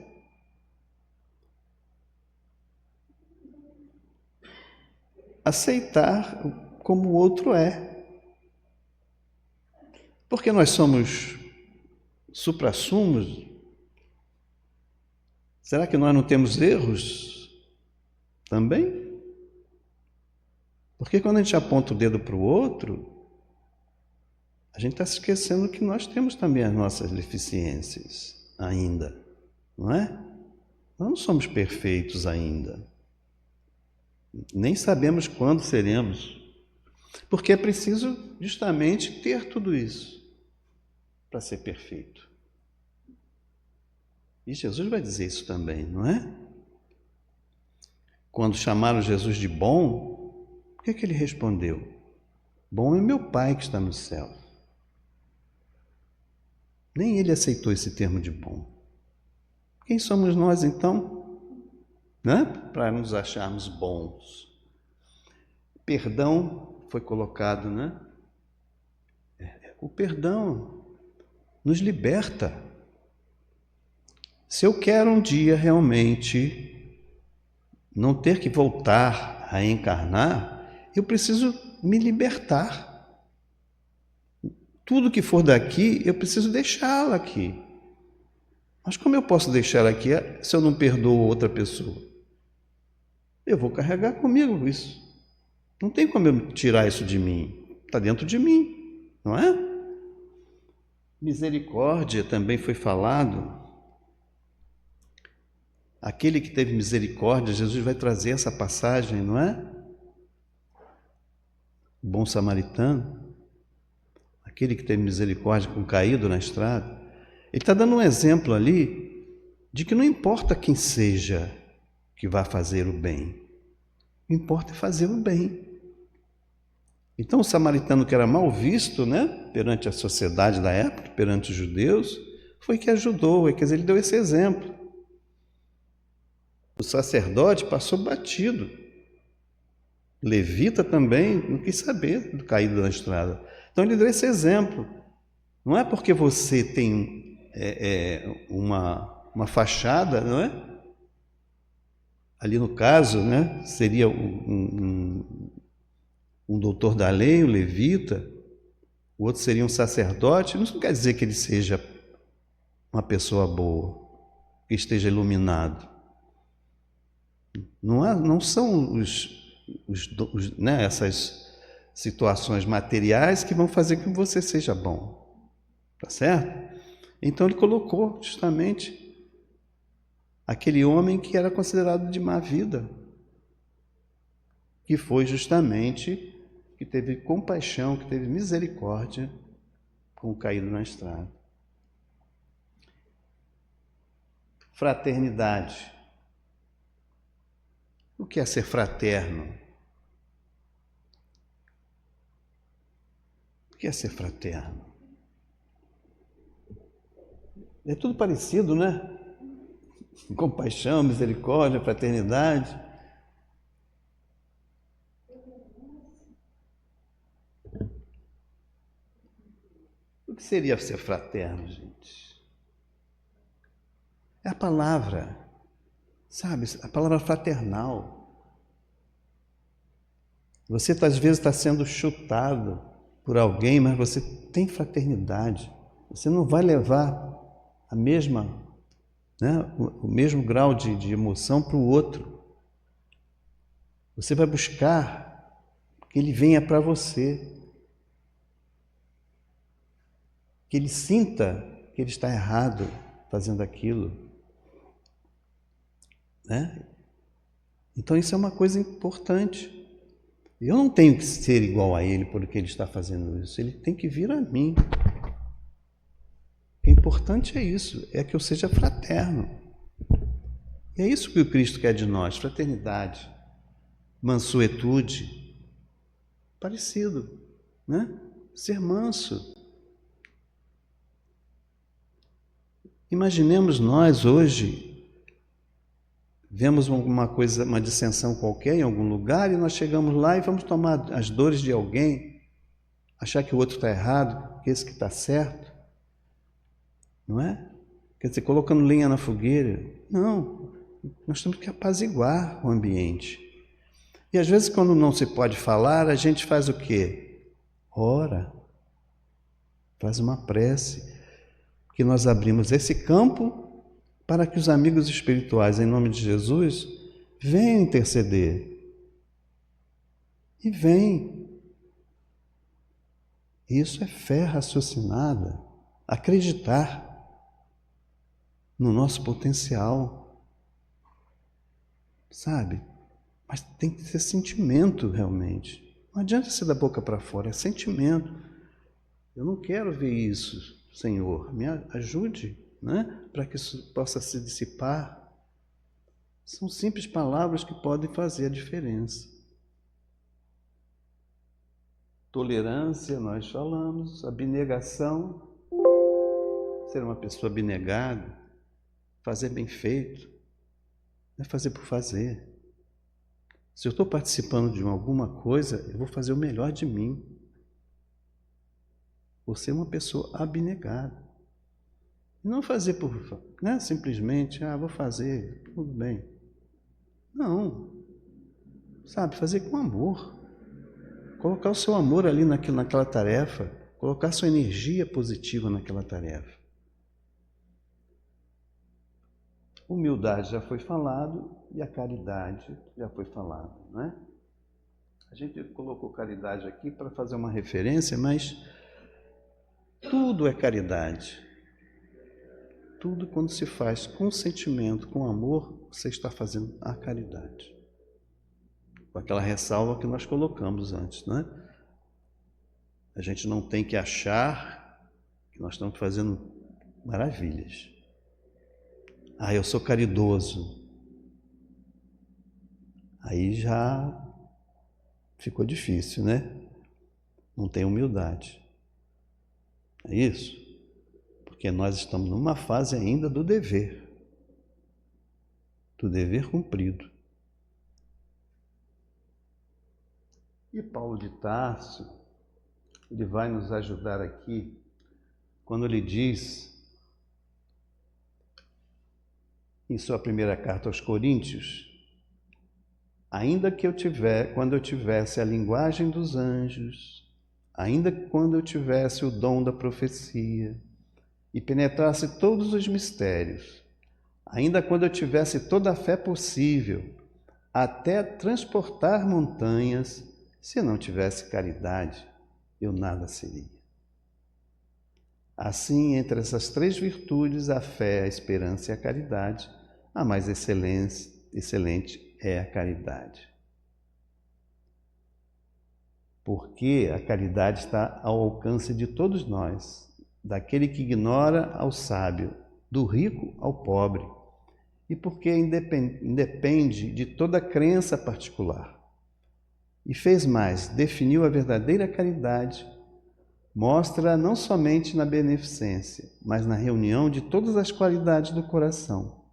D: aceitar como o outro é. Porque nós somos suprassumos. Será que nós não temos erros também? Porque quando a gente aponta o dedo para o outro, a gente está se esquecendo que nós temos também as nossas deficiências ainda, não é? Nós não somos perfeitos ainda. Nem sabemos quando seremos. Porque é preciso justamente ter tudo isso para ser perfeito. E Jesus vai dizer isso também, não é? quando chamaram Jesus de bom, o que ele respondeu? Bom é meu Pai que está no céu. Nem ele aceitou esse termo de bom. Quem somos nós, então, né? Para nos acharmos bons? Perdão foi colocado, né? O perdão nos liberta. Se eu quero um dia realmente não ter que voltar a encarnar, eu preciso me libertar. Tudo que for daqui, eu preciso deixá-lo aqui. Mas como eu posso deixá-lo aqui se eu não perdoo outra pessoa? Eu vou carregar comigo isso. Não tem como eu tirar isso de mim. Está dentro de mim, não é? Misericórdia também foi falado. Aquele que teve misericórdia, Jesus vai trazer essa passagem, não é? O bom samaritano. Aquele que teve misericórdia com o caído na estrada, ele está dando um exemplo ali de que não importa quem seja que vá fazer o bem, o que importa é fazer o bem. Então o samaritano que era mal visto, né, perante a sociedade da época, perante os judeus, foi que ajudou, quer dizer, ele deu esse exemplo. O sacerdote passou batido. Levita também não quis saber do caído na estrada. Então ele deu esse exemplo. Não é porque você tem uma fachada, não é? Ali no caso, né, seria um doutor da lei, um levita, o outro seria um sacerdote. Isso não quer dizer que ele seja uma pessoa boa, que esteja iluminado. Não são né, essas situações materiais que vão fazer com que você seja bom, tá certo? Então ele colocou justamente aquele homem que era considerado de má vida, que foi justamente que teve compaixão, que teve misericórdia com o caído na estrada. Fraternidade. O que é ser fraterno? O que é ser fraterno? É tudo parecido, né? Compaixão, misericórdia, fraternidade. O que seria ser fraterno, gente? É a palavra, sabe? A palavra fraternal. Você às vezes está sendo chutado por alguém, mas você tem fraternidade. Você não vai levar a mesma, né, o mesmo grau de emoção para o outro. Você vai buscar que ele venha para você, que ele sinta que ele está errado fazendo aquilo, né? Então isso é uma coisa importante. Eu não tenho que ser igual a ele porque ele está fazendo isso. Ele tem que vir a mim. O importante é isso, é que eu seja fraterno. E é isso que o Cristo quer de nós, fraternidade, mansuetude, parecido, né? Ser manso. Imaginemos nós hoje, vemos alguma coisa, uma dissensão qualquer em algum lugar e nós chegamos lá e vamos tomar as dores de alguém, achar que o outro está errado, que esse que está certo, não é? Quer dizer, colocando lenha na fogueira. Não, nós temos que apaziguar o ambiente. E às vezes quando não se pode falar, a gente faz o quê? Ora, faz uma prece, que nós abrimos esse campo para que os amigos espirituais, em nome de Jesus, venham interceder. E vem. Isso é fé raciocinada, acreditar no nosso potencial, sabe? Mas tem que ser sentimento realmente. Não adianta ser da boca para fora, é sentimento. Eu não quero ver isso, Senhor, me ajude, né? Para que isso possa se dissipar. São simples palavras que podem fazer a diferença. Tolerância, nós falamos, abnegação, ser uma pessoa abnegada, fazer bem feito, não é fazer por fazer. Se eu estou participando de alguma coisa, eu vou fazer o melhor de mim. Vou ser uma pessoa abnegada. Não fazer por, né, simplesmente, vou fazer, tudo bem. Não. Sabe, fazer com amor. Colocar o seu amor ali naquela tarefa, colocar sua energia positiva naquela tarefa. Humildade já foi falado e a caridade já foi falado, não é? A gente colocou caridade aqui para fazer uma referência, mas tudo é caridade. Tudo quando se faz com sentimento, com amor, você está fazendo a caridade. Com aquela ressalva que nós colocamos antes, não é? A gente não tem que achar que nós estamos fazendo maravilhas. Eu sou caridoso. Aí já ficou difícil, né? Não tem humildade. É isso? Porque nós estamos numa fase ainda do dever cumprido. E Paulo de Tarso, ele vai nos ajudar aqui quando ele diz em sua primeira carta aos Coríntios: ainda que quando eu tivesse a linguagem dos anjos, ainda quando eu tivesse o dom da profecia e penetrasse todos os mistérios, ainda quando eu tivesse toda a fé possível, até transportar montanhas, se não tivesse caridade, eu nada seria. Assim, entre essas três virtudes, a fé, a esperança e a caridade, a mais excelente é a caridade. Porque a caridade está ao alcance de todos nós, daquele que ignora ao sábio, do rico ao pobre, e porque independe de toda crença particular. E fez mais, definiu a verdadeira caridade, mostra não somente na beneficência, mas na reunião de todas as qualidades do coração,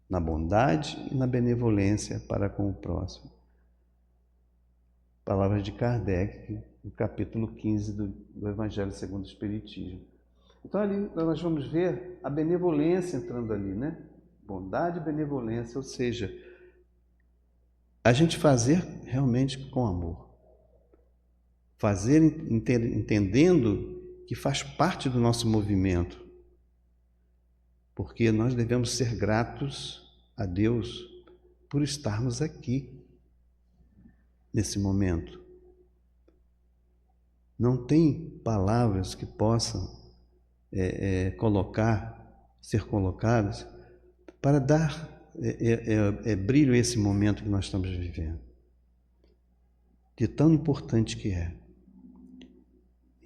D: na bondade e na benevolência para com o próximo. Palavras de Kardec, no capítulo 15 do Evangelho segundo o Espiritismo. Então ali nós vamos ver a benevolência entrando ali, né? Bondade e benevolência, ou seja, a gente fazer realmente com amor. Fazer entendendo que faz parte do nosso movimento, porque nós devemos ser gratos a Deus por estarmos aqui, nesse momento. Não tem palavras que possam ser colocadas para dar brilho a esse momento que nós estamos vivendo, de tão importante que é.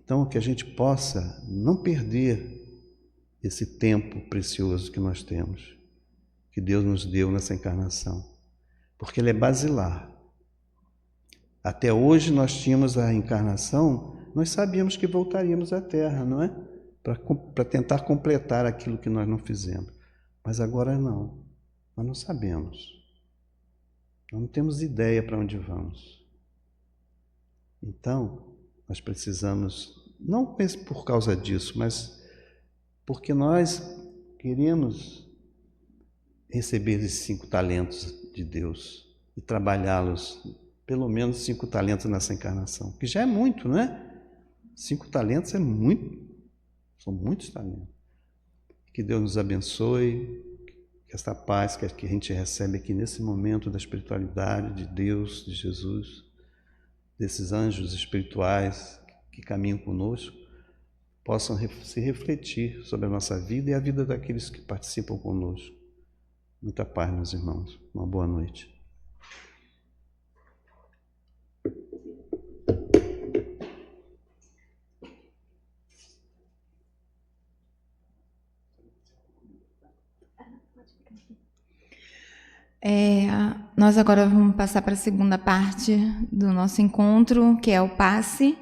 D: Então, que a gente possa não perder esse tempo precioso que nós temos, que Deus nos deu nessa encarnação, porque ele é basilar. Até hoje nós tínhamos a encarnação, nós sabíamos que voltaríamos à Terra, não é? Para tentar completar aquilo que nós não fizemos. Mas agora não, nós não sabemos. Nós não temos ideia para onde vamos. Então, nós precisamos, não por causa disso, mas porque nós queremos receber esses 5 talentos de Deus e trabalhá-los, pelo menos 5 talentos nessa encarnação, que já é muito, não é? 5 talentos é muito, são muitos talentos. Que Deus nos abençoe, que esta paz que a gente recebe aqui nesse momento da espiritualidade de Deus, de Jesus, desses anjos espirituais que caminham conosco, possam se refletir sobre a nossa vida e a vida daqueles que participam conosco. Muita paz, meus irmãos. Uma boa noite.
A: Nós agora vamos passar para a segunda parte do nosso encontro, que é o passe.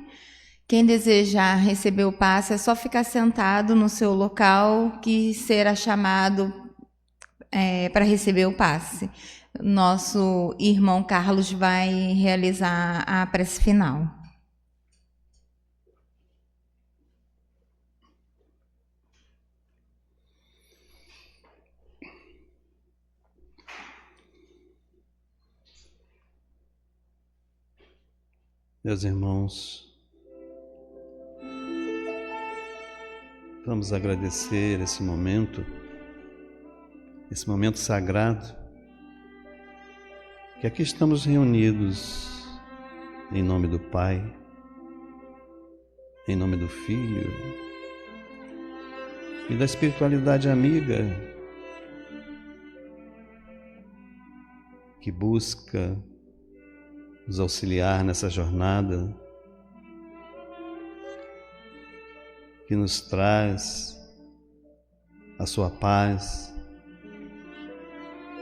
A: Quem desejar receber o passe é só ficar sentado no seu local que será chamado para receber o passe. Nosso irmão Carlos vai realizar a prece final.
D: Meus irmãos, vamos agradecer esse momento sagrado, que aqui estamos reunidos em nome do Pai, em nome do Filho e da espiritualidade amiga que busca nos auxiliar nessa jornada, que nos traz a sua paz,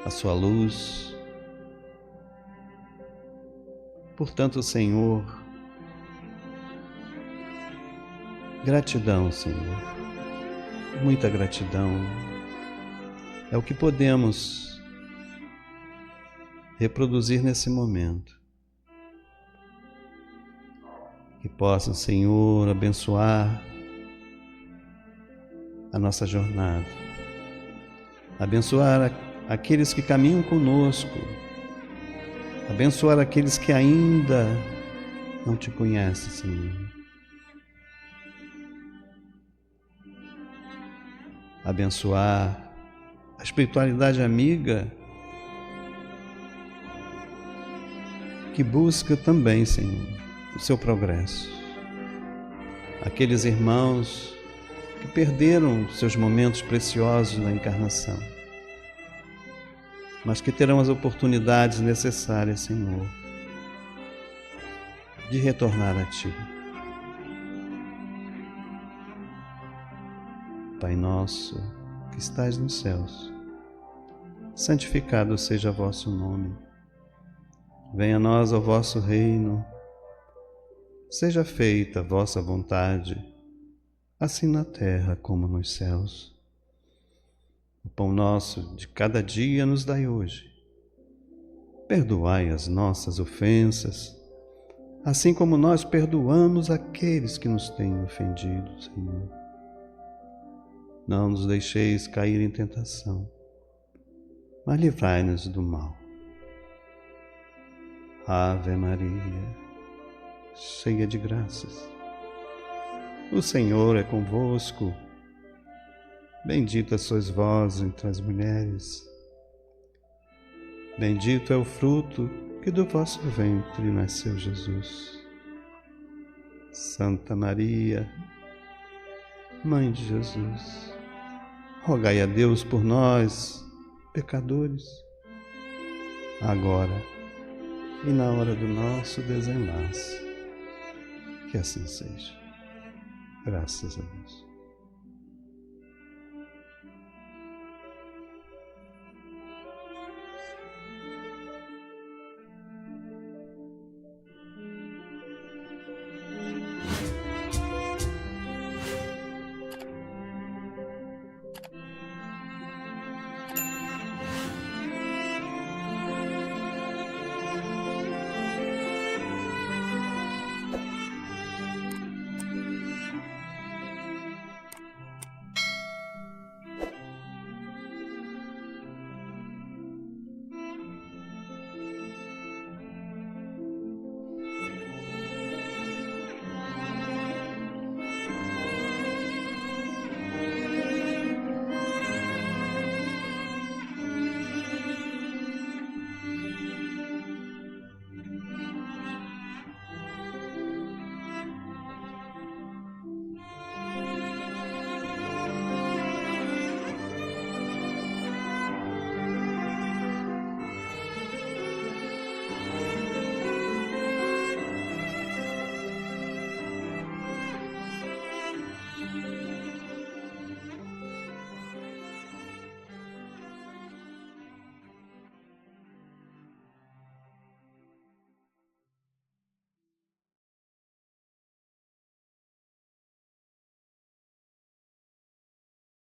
D: a sua luz. Portanto, Senhor, gratidão, Senhor, muita gratidão. É o que podemos reproduzir nesse momento. Que possa, Senhor, abençoar a nossa jornada, abençoar aqueles que caminham conosco, abençoar aqueles que ainda não te conhecem, Senhor. Abençoar a espiritualidade amiga que busca também, Senhor, o seu progresso. Aqueles irmãos que perderam seus momentos preciosos na encarnação, mas que terão as oportunidades necessárias, Senhor, de retornar a Ti. Pai nosso, que estais nos céus, santificado seja vosso nome. Venha a nós o vosso reino. Seja feita a vossa vontade, assim na terra como nos céus. O pão nosso de cada dia nos dai hoje. Perdoai as nossas ofensas, assim como nós perdoamos aqueles que nos têm ofendido, Senhor. Não nos deixeis cair em tentação, mas livrai-nos do mal. Ave Maria, cheia de graças, o Senhor é convosco. Bendita sois vós entre as mulheres, bendito é o fruto que do vosso ventre nasceu Jesus. Santa Maria, Mãe de Jesus, rogai a Deus por nós, pecadores, agora e na hora do nosso desenlace. Que assim seja. Graças a Deus.